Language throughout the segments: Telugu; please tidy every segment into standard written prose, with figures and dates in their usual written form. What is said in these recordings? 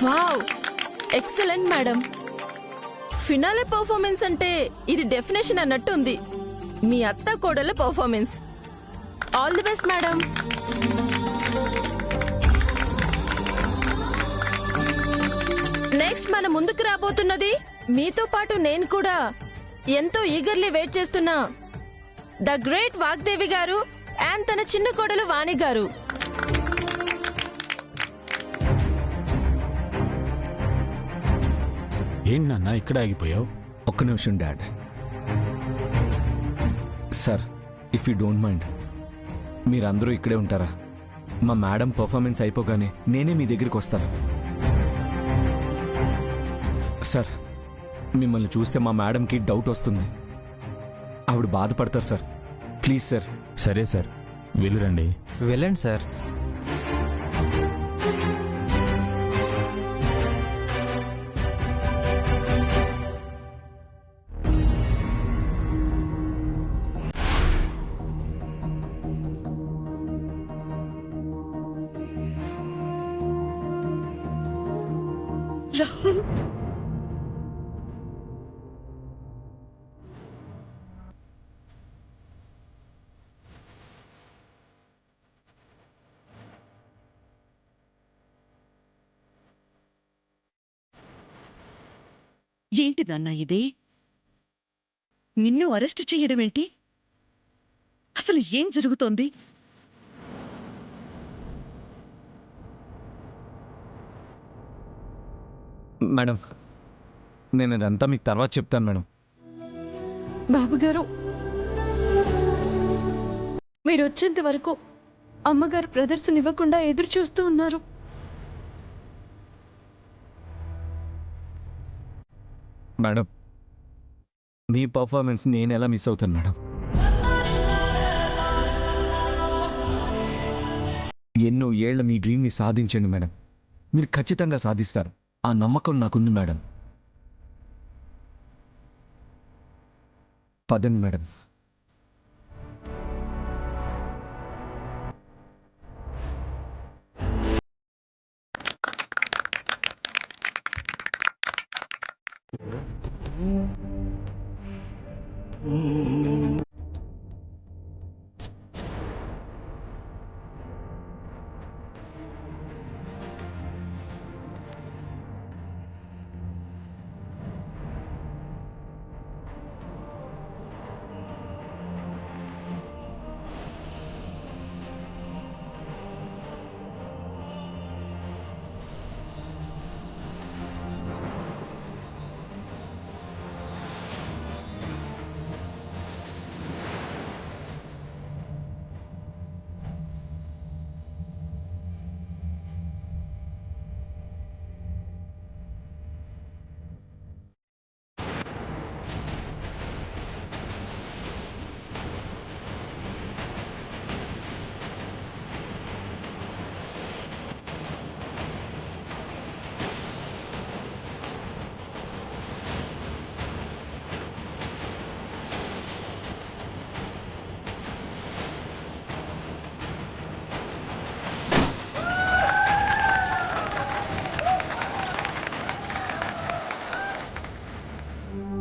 Wow, excellent madam. Finale performance అంటే ఇది డెఫినేషన్ అన్నట్టు ఉంది. మీ అత్త కోడల performance. All the best madam. Next మన ముందుకు రాబోతున్నది, మీతో పాటు నేను కూడా ఎంతో ఈగర్లీ వెయిట్ చేస్తున్నా ద గ్రేట్ వాగ్దేవి గారు అండ్ తన చిన్న కోడలు వాణి గారు. ఏంటి నాన్న ఇక్కడ ఆగిపోయావు? ఒక్క నిమిషం dad. Sir, if you don't mind, మీరందరూ ఇక్కడే ఉంటారా? మా మేడం పర్ఫార్మెన్స్ అయిపోగానే నేనే మీ దగ్గరికి వస్తాను. సార్, మిమ్మల్ని చూస్తే మా మేడంకి డౌట్ వస్తుంది. ఆవిడ బాధపడతారు సార్. Please sir. సరే సార్, వెళ్ళురండి. వెళ్ళండి సార్. రాహుల్, ఏంటి నాన్న ఇది? నిన్ను అరెస్ట్ చేయడం ఏంటి? అసలు ఏం జరుగుతోంది? మేడం, నేను అదంతా మీకు తర్వాత చెప్తాను మేడం. బాబుగారు, మీరు వచ్చేంత వరకు అమ్మగారు ప్రదర్శన ఇవ్వకుండా ఎదురు చూస్తూ ఉన్నారు. మేడం, మీ పర్ఫార్మెన్స్ నేను ఎలా మిస్ అవుతాను మేడం? ఎన్నో ఏళ్ల మీ డ్రీమ్ని సాధించండి మేడం. మీరు ఖచ్చితంగా సాధిస్తారు. ఆ నమ్మకం నాకుంది మేడం. పదండి మేడం.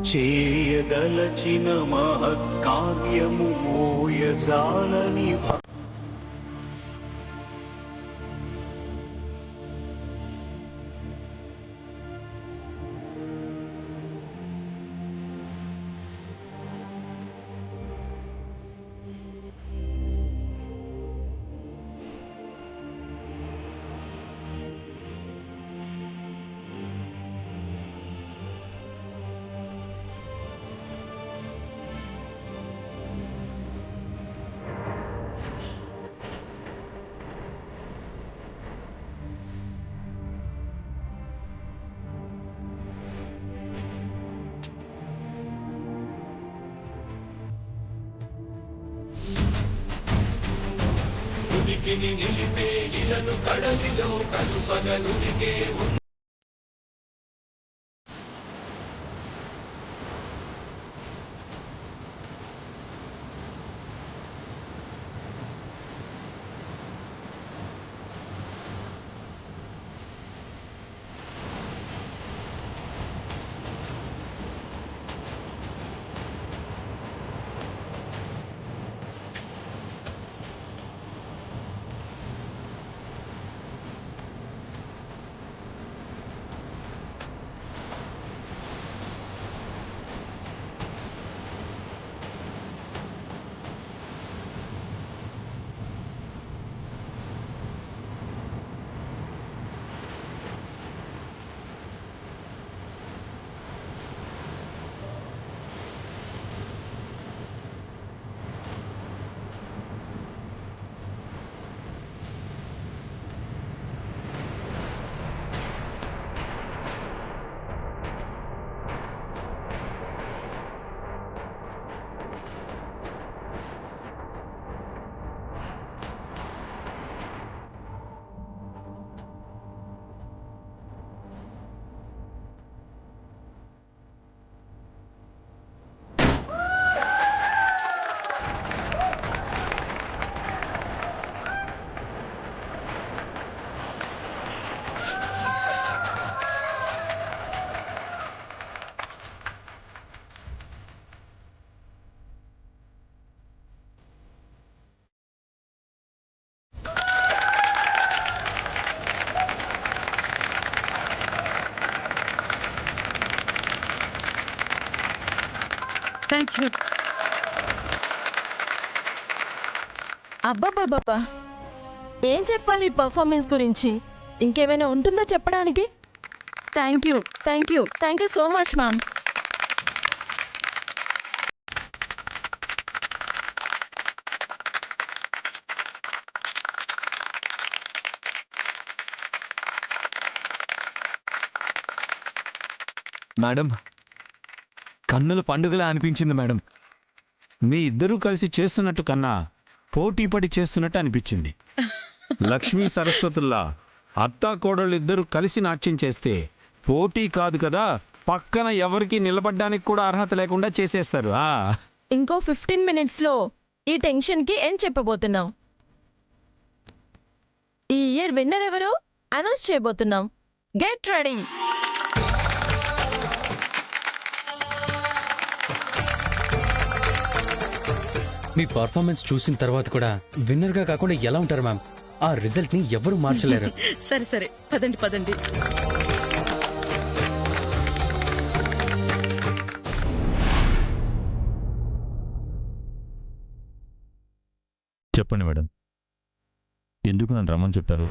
చేయదలచిన మహత్కార్యము మోయజాలని ఉనికిని నిలిపే ఇలను కడలిలో కలుపగలురిగే అబ్బబ్బబ్బబ్బా, ఏం చెప్పాలి ఈ పర్ఫార్మెన్స్ గురించి? ఇంకేమైనా ఉంటుందో చెప్పడానికి? Thank you so much ma'am. Madam, కన్నుల పండుగలా అనిపించింది మేడం. మీ ఇద్దరూ కలిసి చేస్తున్నట్టు కన్నా పోటీ పడి చేస్తున్నట్టు అనిపించింది. లక్ష్మీ సరస్వతుల్లా అత్తా కోడళ్ళు ఇద్దరు కలిసి నాట్యం చేస్తే పోటీ కాదు కదా, పక్కన ఎవరికి నిలబడ్డానికి కూడా అర్హత లేకుండా చేసేస్తారు. ఇంకో 15 minutesలో ఈ టెన్షన్కి ఏం చెప్పబోతున్నాం? ఈ ఇయర్ విన్నర్ ఎవరో అనౌన్స్ చేయబోతున్నాం. Get ready. మీ పర్ఫార్మెన్స్ చూసిన తర్వాత కూడా విన్నర్ గా కాకుండా ఎలా ఉంటారు మ్యామ్? ఆ రిజల్ట్ ని ఎవరు మార్చలేరు. సరే సరే, పదండి పదండి. చెప్పండి మేడం, ఎందుకు నన్ను రమ్మని చెప్పారు?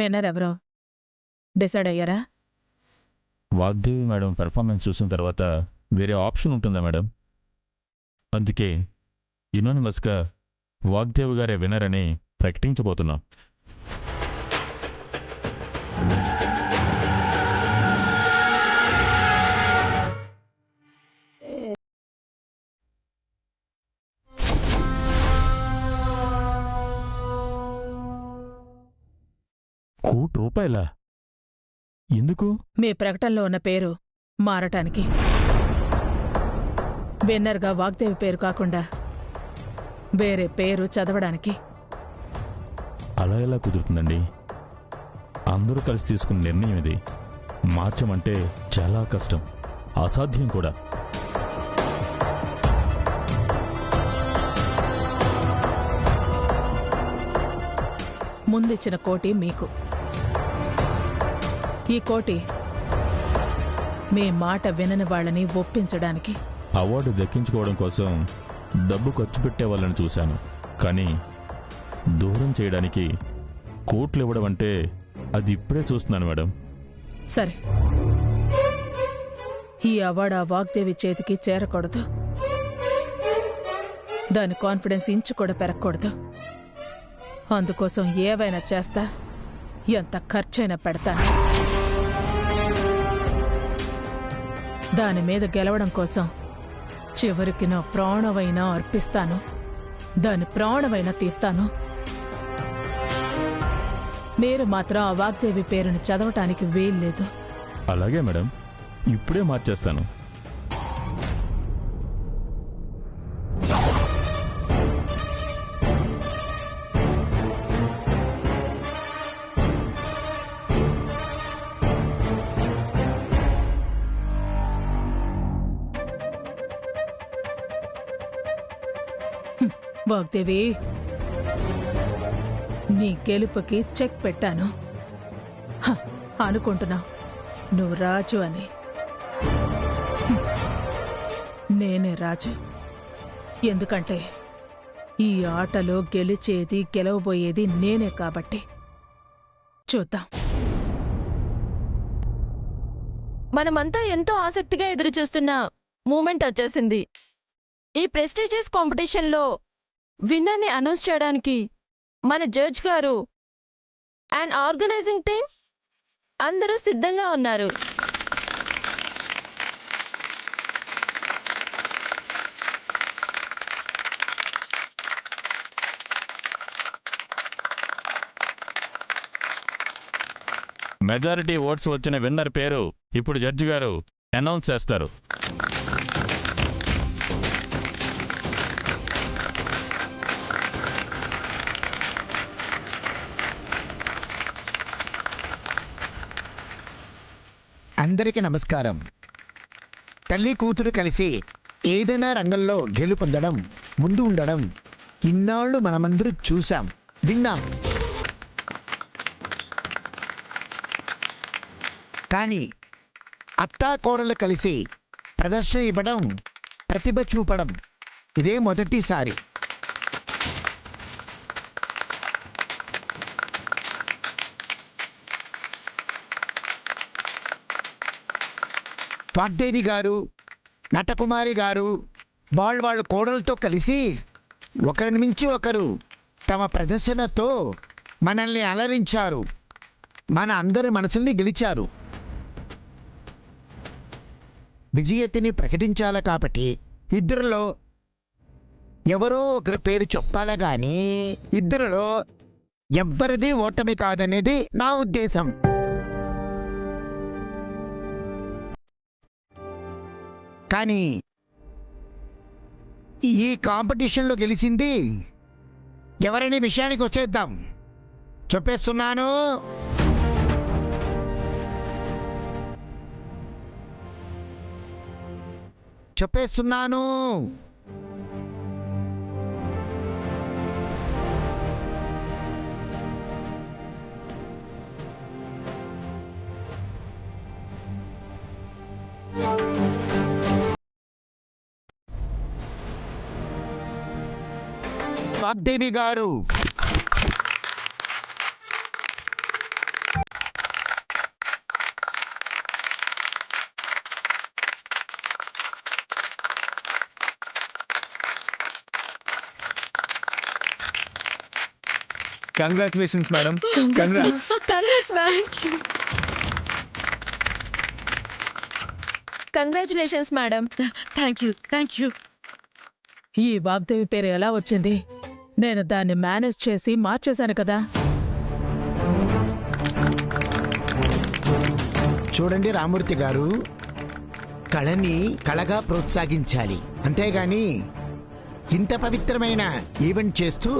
విన్నర్ ఎవరో డిసైడ్ అయ్యారా? వాగ్దేవి మేడం పెర్ఫార్మెన్స్ చూసిన తర్వాత వేరే ఆప్షన్ ఉంటుందా మేడం? అందుకే యునానిమస్గా వాగ్దేవి గారే విన్నర్ అని ప్రకటించబోతున్నాం. ₹1,00,00,000 ఎందుకు? మీ ప్రకటనలో ఉన్న పేరు మారటానికి. విన్నర్గా వాగ్దేవి పేరు కాకుండా వేరే పేరు చదవడానికి. అలా ఎలా కుదురుతుందండి? అందరూ కలిసి తీసుకున్న నిర్ణయం ఇది. మార్చమంటే చాలా కష్టం, అసాధ్యం కూడా. ముందిచ్చిన కోటి మీకు. ఈ కోటి మీ మాట వినని వాళ్ళని ఒప్పించడానికి. అవార్డు దక్కించుకోవడం కోసం డబ్బు ఖర్చు పెట్టే వాళ్ళని చూశాను, కానీ దూరం చేయడానికి కోట్లు ఇవ్వడం అంటే అది ఇప్పుడే చూస్తున్నాను మేడం. సరే, ఈ అవార్డు ఆ వాగ్దేవి చేతికి చేరకూడదు. దాని కాన్ఫిడెన్స్ ఇంచు కూడా పెరగకూడదు. అందుకోసం ఏవైనా చేస్తా, ఎంత ఖర్చైనా పెడతాను. దాని మీద గెలవడం కోసం చివరికి నా ప్రాణమైనా అర్పిస్తాను, దాని ప్రాణమైనా తీస్తాను. మీరు మాత్రం ఆ వాగ్దేవి పేరుని చదవటానికి వీల్లేదు. అలాగే మేడం, ఇప్పుడే మార్చేస్తాను. వాగ్దేవి, నీ గెలుపుకి చెక్ పెట్టాను. అనుకుంటున్నావు నువ్వు రాజు అని. నేనే రాజు. ఎందుకంటే ఈ ఆటలో గెలిచేది గెలవబోయేది నేనే కాబట్టి. చూద్దాం. మనమంతా ఎంతో ఆసక్తిగా ఎదురుచూస్తున్న మూమెంట్ వచ్చేసింది. ఈ ప్రెస్టీజియస్ కాంపిటీషన్లో విన్నర్ని అనౌన్స్ చేయడానికి మన జడ్జ్ గారు అండ్ ఆర్గనైజింగ్ టీం అందరూ సిద్ధంగా ఉన్నారు. మెజారిటీ ఓట్స్ వచ్చిన విన్నర్ పేరు ఇప్పుడు జడ్జి గారు అనౌన్స్ చేస్తారు. అందరికీ నమస్కారం. తల్లి కూతురు కలిసి ఏదైనా రంగంలో గెలుపొందడం, ముందు ఉండడం ఇన్నాళ్ళు మనమందరూ చూశాం, విన్నాం. కానీ అత్తా కోడలు కలిసి ప్రదర్శన ఇవ్వడం, ప్రతిభ చూపడం ఇదే మొదటిసారి. వాగ్దేవి గారు, నటకుమారి గారు వాళ్ళ కోడలతో కలిసి ఒకరిని మించి ఒకరు తమ ప్రదర్శనతో మనల్ని అలరించారు, మన అందరి మనసుల్ని గెలిచారు. విజేతని ప్రకటించాలి కాబట్టి ఇద్దరిలో ఎవరో ఒకరి పేరు చెప్పాలి, కానీ ఇద్దరిలో ఎవ్వరిది ఓటమి కాదనేది నా ఉద్దేశం. కానీ ఈ కాంపిటీషన్లో గెలిచింది ఎవరనే విషయానికి వచ్చేద్దాం. చెప్పేస్తున్నాను, చెప్పేస్తున్నాను. వాగ్దేవి గారు. Congratulations madam. Congrats. Congratulations madam. Thank you. ఈ వాగ్దేవి పేరు ఎలా వచ్చింది? నేను దాన్ని మేనేజ్ చేసి మార్చేశాను కదా. చూడండి రామూర్తి గారు, కళని కళగా ప్రోత్సహించాలి, అంతేగాని ఇంత పవిత్రమైన ఈవెంట్ చేస్తూ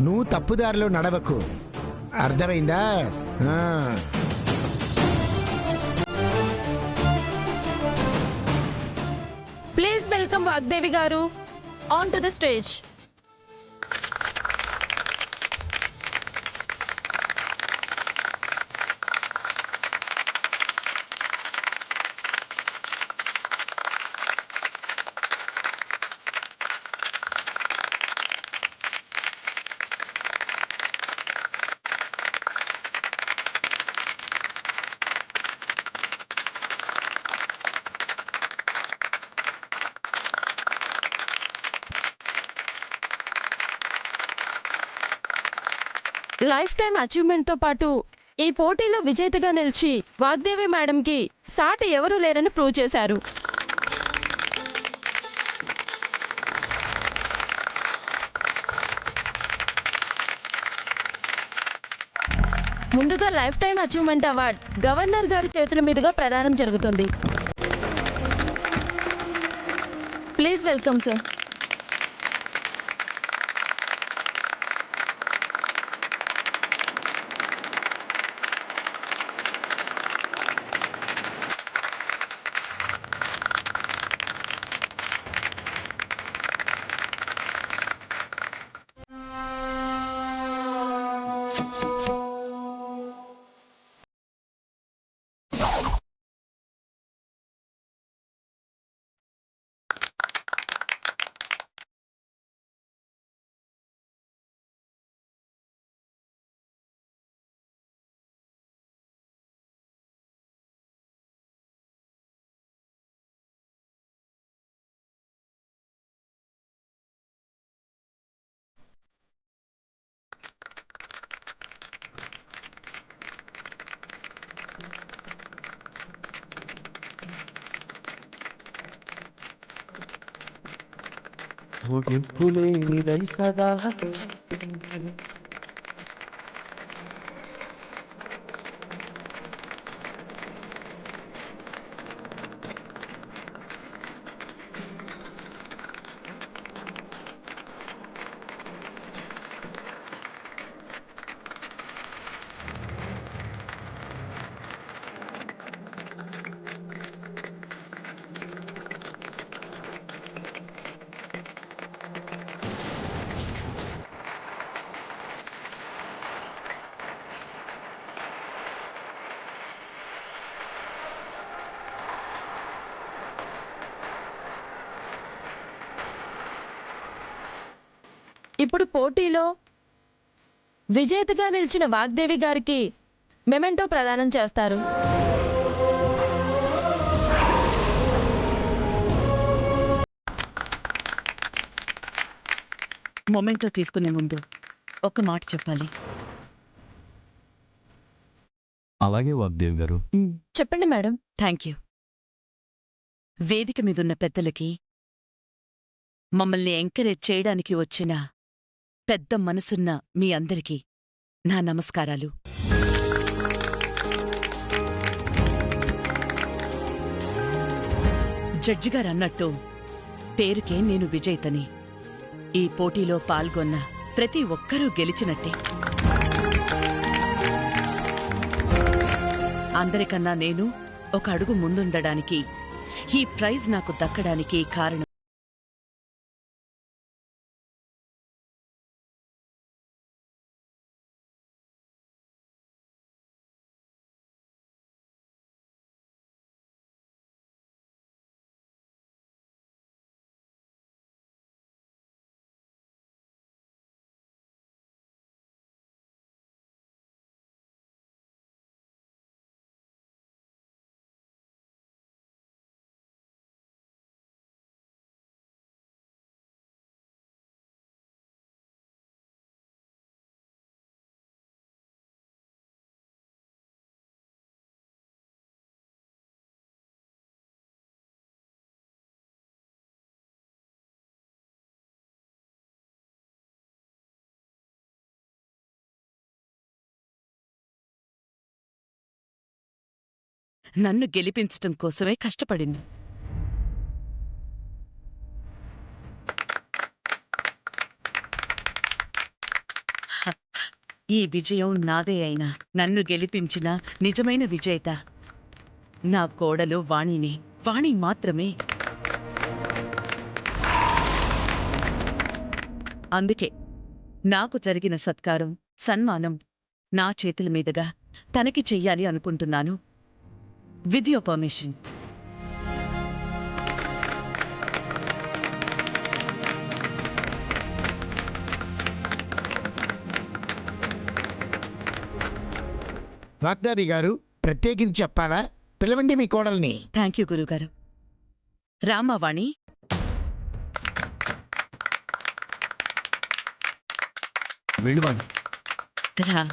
నువ్వు తప్పుదారిలో నడవకు, అర్థమైందా? ప్లీజ్ వెల్కమ్ వాగ్దేవి గారు on to the stage. Life time అచీవ్మెంట్తో పాటు ఈ పోటీలో విజేతగా నిలిచి వాగ్దేవి మేడంకి సాటి ఎవరూ లేరని ప్రూవ్ చేశారు. ముందుగా life time achievement award governor గారి చేతుల మీదుగా ప్రదానం జరుగుతుంది. Please welcome sir. సదా ఇప్పుడు పోటీలో విజేతగా నిలిచిన వాగ్దేవి గారికి మెమెంటో ప్రదానం చేస్తారు. మొమెంటో తీసుకునే ముందు ఒక మాట చెప్పాలి. అలాగే వాగ్దేవి గారు. చెప్పండి మేడం. Thank you. వేదిక మీదున్న పెద్దలకి, మమ్మల్ని ఎంకరేజ్ చేయడానికి వచ్చిన పెద్ద మనసున్న మీ అందరికీ నా నమస్కారాలు. జడ్జిగారు అన్నట్టు పేరుకే నేను విజేతని. ఈ పోటీలో పాల్గొన్న ప్రతి ఒక్కరూ గెలిచినట్టే. అందరికన్నా నేను ఒక అడుగు ముందుండడానికి, ఈ ప్రైజ్ నాకు దక్కడానికి కారణం నన్ను గెలిపించటం కోసమే కష్టపడింది. ఈ విజయం నాదే అయినా నన్ను గెలిపించిన నిజమైన విజేత నా కోడలు వాణిని, వాణి మాత్రమే. అందుకే నాకు జరిగిన సత్కారం, సన్మానం నా చేతుల మీదుగా తనకి చెయ్యాలి అనుకుంటున్నాను. With your permission. వాగ్దాది గారు, ప్రత్యేకించి చెప్పాలా? పిలవండి మీ కోడల్ని. థ్యాంక్ యూ గురుగారు. రామావాణి, వెళ్ళివాణి. రా.